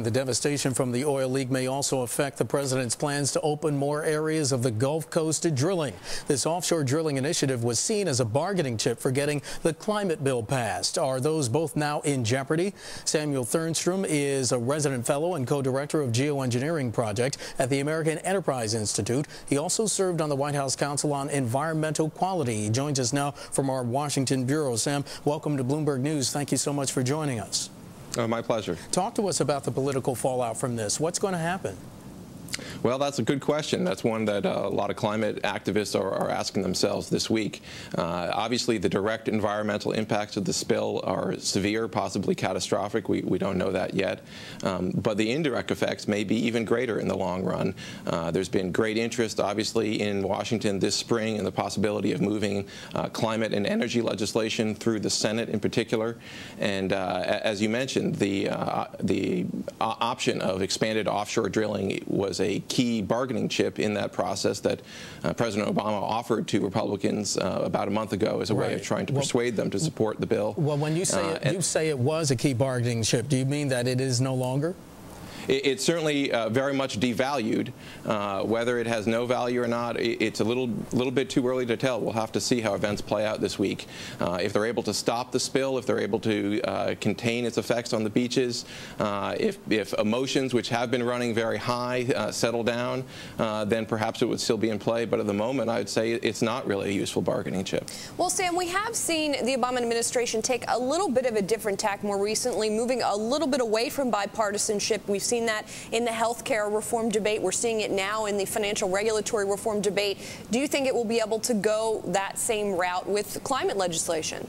The devastation from the oil leak may also affect the president's plans to open more areas of the Gulf Coast to drilling. This offshore drilling initiative was seen as a bargaining chip for getting the climate bill passed. Are those both now in jeopardy? Samuel Thernstrom is a resident fellow and co-director of geoengineering project at the American Enterprise Institute. He also served on the White House Council on Environmental Quality. He joins us now from our Washington bureau. Sam, welcome to Bloomberg News. Thank you so much for joining us. Oh, my pleasure. Talk to us about the political fallout from this. What's going to happen? Well, that's a good question. That's one that a lot of climate activists are asking themselves this week. Obviously, the direct environmental impacts of the spill are severe, possibly catastrophic. We don't know that yet. But the indirect effects may be even greater in the long run. There's been great interest, obviously, in Washington this spring in the possibility of moving climate and energy legislation through the Senate in particular. And as you mentioned, the option of expanded offshore drilling was a key bargaining chip in that process that President Obama offered to Republicans about a month ago as a way of trying to persuade them to support the bill. Well, when you say you say it was a key bargaining chip, do you mean that it is no longer? It's certainly very much devalued. Whether it has no value or not, it's a little bit too early to tell. We'll have to see how events play out this week. If they're able to stop the spill, if they're able to contain its effects on the beaches, if emotions, which have been running very high, settle down, then perhaps it would still be in play. But at the moment, I would say it's not really a useful bargaining chip. Well, Sam, we have seen the Obama administration take a little bit of a different tack more recently, moving a little bit away from bipartisanship. We've seen that in the health care reform debate. We're seeing it now in the financial regulatory reform debate. Do you think it will be able to go that same route with climate legislation?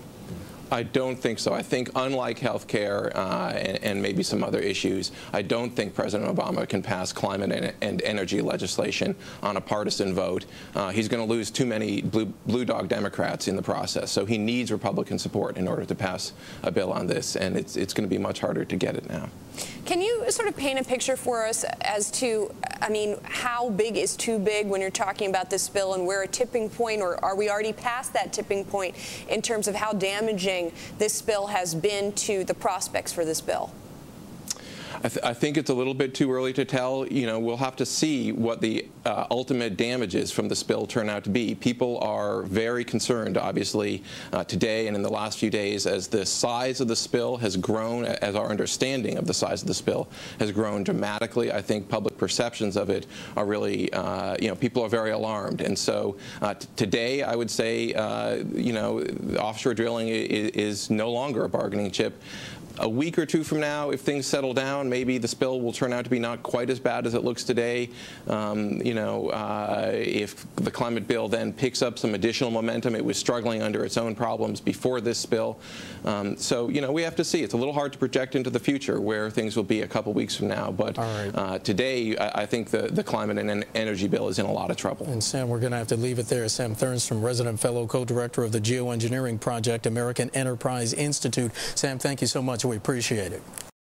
I don't think so. I think unlike health care and maybe some other issues, I don't think President Obama can pass climate and energy legislation on a partisan vote. He's going to lose too many blue dog Democrats in the process. So he needs Republican support in order to pass a bill on this, and it's going to be much harder to get it now. Can you sort of paint a picture for us as to, I mean, how big is too big when you're talking about this bill, and where a tipping point, or are we already past that tipping point in terms of how damaging this bill has been to the prospects for this bill? I think it's a little bit too early to tell. You know, we'll have to see what the ultimate damages from the spill turn out to be. People are very concerned, obviously, today and in the last few days, as the size of the spill has grown, as our understanding of the size of the spill has grown dramatically. I think public perceptions of it are really, you know, people are very alarmed. And so today, I would say, you know, offshore drilling is no longer a bargaining chip. A week or two from now, if things settle down, maybe the spill will turn out to be not quite as bad as it looks today. You know, if the climate bill then picks up some additional momentum, it was struggling under its own problems before this spill. So, you know, we have to see. It's a little hard to project into the future where things will be a couple weeks from now. But today, I think the climate and energy bill is in a lot of trouble. And Sam, we're going to have to leave it there. Sam Thernstrom, resident fellow, co-director of the geoengineering project, American Enterprise Institute. Sam, thank you so much. We appreciate it.